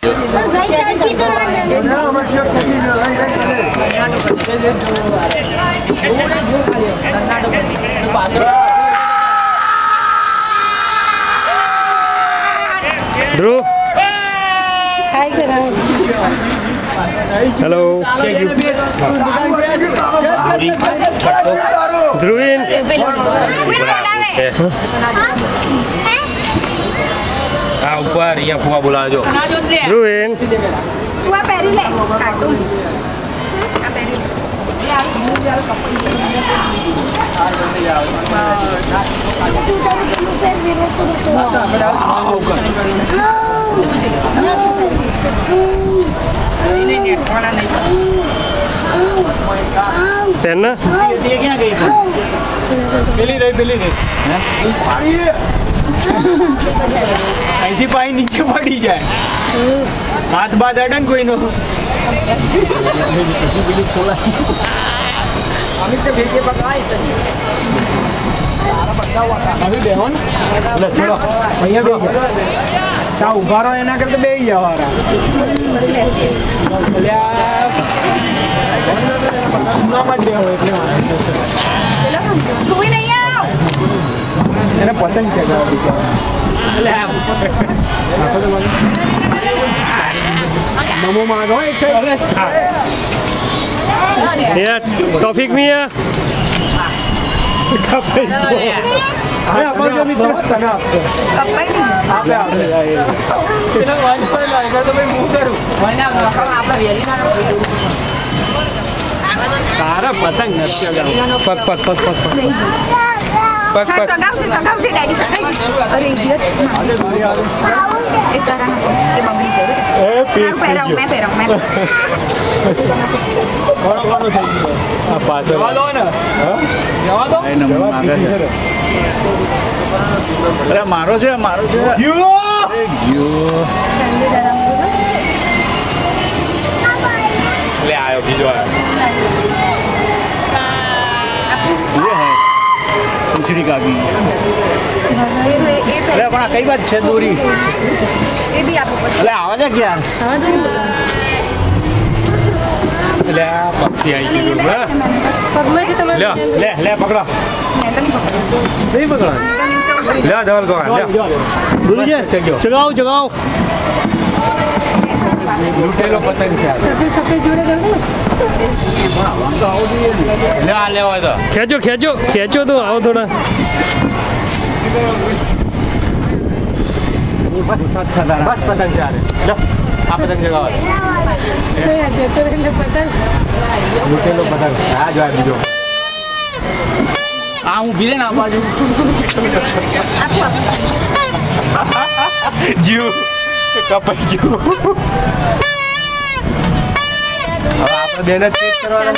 Drew. Hi, hello. Drewin. ऊपर ये फुआ बुला जो Drewin. Fua peri le, kartun. Peri. Tena? dia क्या गई पेली रही અહીંથી પાઈ નીચે પડી જાય હાથ બાદ અડન કોઈનો અમિત તો ભેગે પકડાય તને અભી બેહોન લે ચલો અહીંયા બેહો તા ઉભા રહો એના કરતા બેહી જાવ હારા નો મત બેહો એટલે कोई नहीं आओ એને પતંગ ચગાવી નમો માગો એક Yeah, Taufik Mia. તારા પતંગ નથી પગ પગ પગ પગ પગ પગ सगाव से डैडी अरे इडियट एक तरह ये बबली से मैं पैरा मैं કોનો થઈ ગયો આ પાછળ જવા દો ને જવા દો અરે મારો છે ગયો લે આયો બીજો આયો ये है पूछड़ी का भी अरे अपना कई बात है दूरी ये भी आपको अरे आवाज है क्या ले पक्षी आई की दूर ले ले ले पकड़ो नहीं पकड़ा ले धवल को ले दूर जा जगाओ जगाओ लूटेलो पतंग से ले आ ले वो तो खेचो खेचो खेचो तो आओ थोड़ा बस पतंग से आ रहे लो आप पतंग जगाओ लूटेलो पतंग आ जाए बीजो आ हूँ गिरे ना बाजू जीव કપાઈ ગયું હવે આપણે બેને ચેક કરવાનો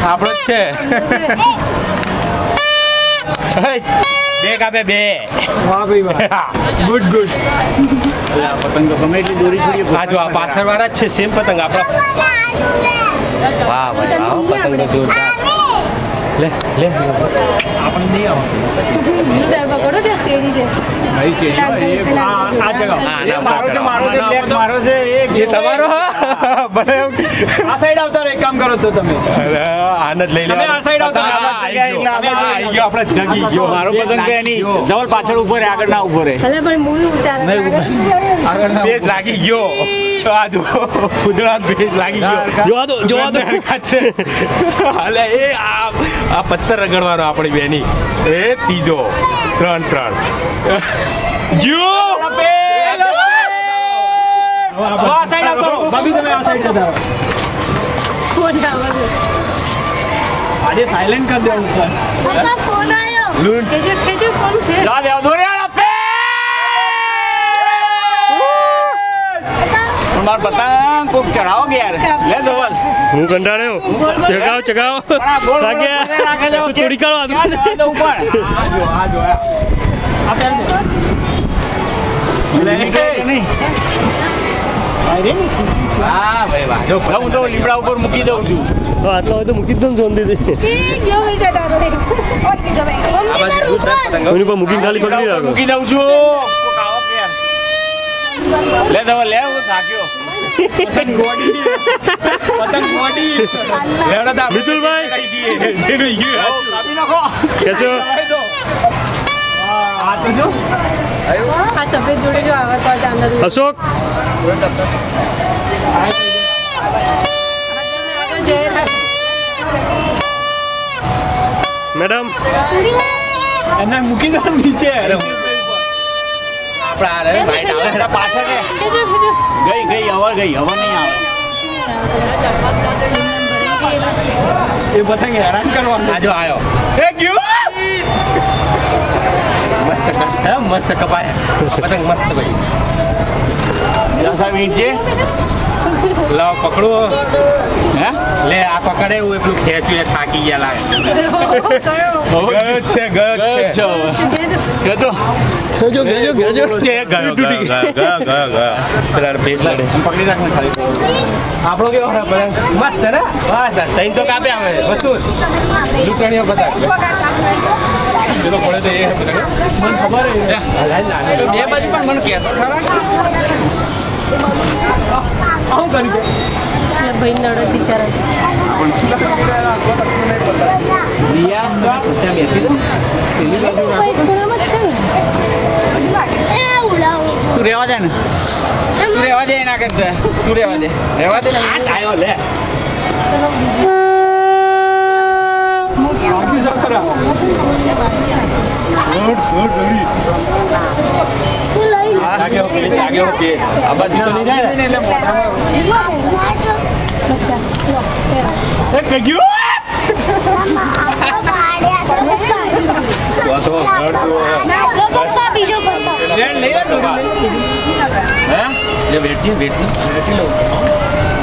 આપણો જ છે બે કાપે બે વાહ ભાઈ વાહ ગુડ ગુડ આ પતંગ તો ગમે એટલી દોરી છોડીએ આ જો આ પાછળ વાળા જ છે સેમ પતંગ આપણા વાહ ભાઈ વાહ પતંગ તો જોરદાર લે લે આપણે નહીં આવો પકડો છે સ્ટેડી છે ભાઈ ચેડી આ જગા મારો છે એક જે તમારો બને આ સાઈડ આવતા એક કામ કરો તો તમે આનંદ લઈ લે આ સાઈડ આવતા આવી ગયો આપણે જગી ગયો મારો પતંગ કે નહીં જવલ પાછળ ઉભો રે આગળ ના ઉભો રે ભલે પણ મૂવી ઉતારે આગળ ના ભેજ લાગી ગયો આ જો ફુદડા ભેજ લાગી ગયો જોવા દો છે હાલે એ આ પથ્થર રગડવાનો આપણી બેની એ ત્રીજો 3 જો આ સાઈડ આવતો ભાભી તમે આ સાઈડ જતા ફોન આવો આજે સાયલેન્ટ કરી દે ઉપર अच्छा फोन आयो લૂટ કેજો કોણ છે જા દે દોરે આપે માર પતંગ કોક ચડાવો કે યાર લે ધવલ હું કંટાળ્યો ચગાવ ચગાવ ભાગ્યા થોડી કાળો આ ઉપર આ જો આ પેર લે નહીં હા ભાઈ વાહ જો હું તો લીમડા ઉપર મૂકી દઉં છું આટલો હોય તો મૂકી જ દઉં સોન દીધી કેવો વિકેટ આરો રે और की जब એની પર મૂકીને ખાલી પકડી રાખો મૂકી દઉં છું કોક આવો કે યાર લે દવા લે હું થાક્યો પતંગ ગોડી લેવડા દા મિતુલભાઈ જેનું યુ કાપી નાખો કેસો આ તો જો આ સફેદ જોડે જો આવા તો ચાંદા અશોક મેડમ એને મૂકી દો નીચે આપડા રે ભાઈ આવે પાછળ રે ખેજો ખેજો ગઈ નહીં આવે એ પતંગ હેરાન કરવાનું આજો આયો એ ગયો મસ્ત કપાય પતંગ મસ્ત ભાઈ સાહેબ ઈંટ છે લાવ પકડો હે લે આ પકડે હું એટલું ખેંચ્યું એ થાકી ગયા લાગે કયો ગયો છે કેજો પકડી રાખ ને ખાલી આપણો કેવો મસ્ત ને બસ તૈન તો કાપે આવે વસ્તુ લૂંટણીઓ બધા પેલો પડે તો એ મને ખબર બે બાજુ પણ મને કહેતો ખરા આવું કરી દે ભાઈ નડો બિચારા રિયા સત્યા બેસી દો પેલી બાજુ ભાઈ ખૂણામાં જ છે ને તું રહેવા દે ને તું રહેવા દે ના કરતા તું રહેવા દે ને આવ્યો લે ચલો બીજું આ બાજુ તો નહીં જાય ને એટલે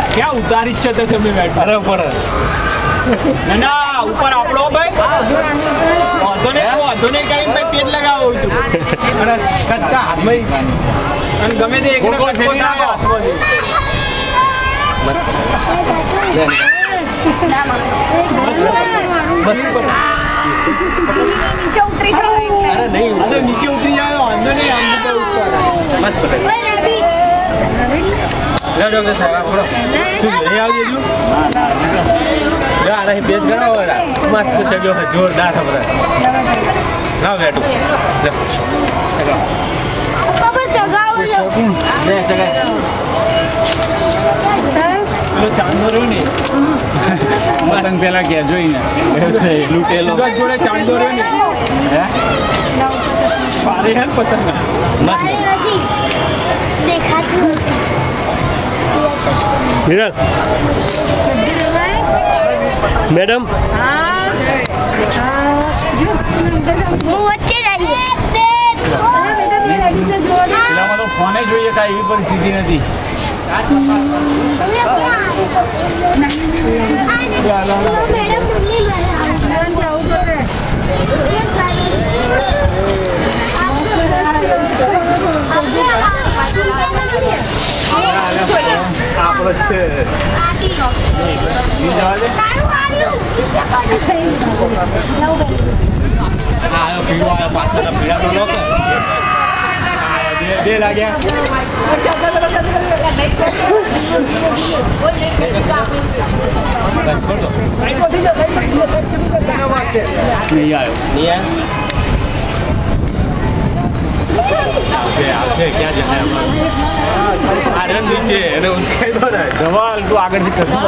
ક્યાં ઉતારી છે તો તમે બેઠા ઉપર ના ઉપર આપણો ભાઈ વાંધો નહીં કઈ ભાઈ પેટ લગાવો અને કટકા હાથમાં અને ગમે તે એક નીચે ઉતરી જાઓ એટલે નીચે ઉતરી જાય વાંધો નહીં આમ મસ્ત મસ્ત જગ્યો જોરદાર લાવ બેઠું ચાંદો રહ્યો ને પતંગ પેલા ક્યાં જોઈને લૂટેલો જોડે ચાંદો રહ્યો ને હે પારે હે પતંગ મિરર મેડમ પેલામાં તો ફોને જોઈએ કાંઈ એવી પરિસ્થિતિ નથી આપણો છે પાછળ પીડા તો બે લાગ્યા નહીં આવ્યો ક્યાં જાય આરે નીચે એને ઊંચાઈ દો ને ધમાલ તું આગળથી કશું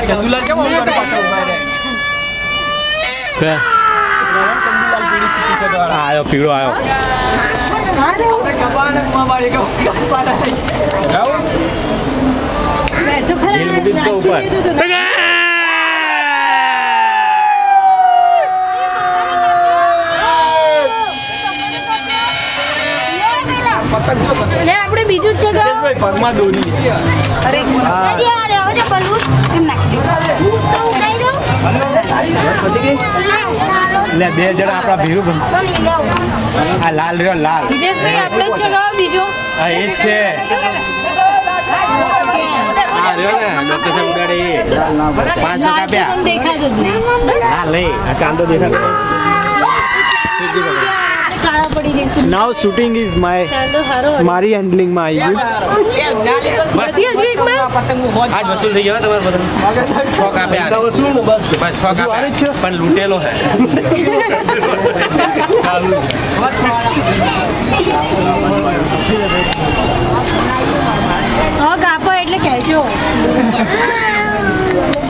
ચંદુલાલ કેમ આવ્યો પીળો આવ્યો આપણે બીજું જ છે પગમાં દોરી અરે કેમ નાખી એટલે 2 જણા આપણા ભીરું આ લાલ રહ્યો લાલ વિજેશભાઈ આપણે જ ચગાવો બીજો હા એ જ છે આ રહ્યો ને ડોક્ટર સાહેબ ઉડાડે એ 5 લાલ તો કાપ્યા પણ દેખાતો જ નહીં હા લઈ આ ચાંદો દેખાતો આપણે કાળા પડી જઈશું Now shooting is ચાંદો હારો હતો. મારી હેન્ડલિંગ માં આવી ગયું. બસ હજુ એક માં આજ વસૂલ થઈ ગયો તમારે બધા 6 કાપ્યા શું ને બસ બસ 6 કાપ્યા પણ લૂંટેલો હે હા કાપો એટલે કહેજો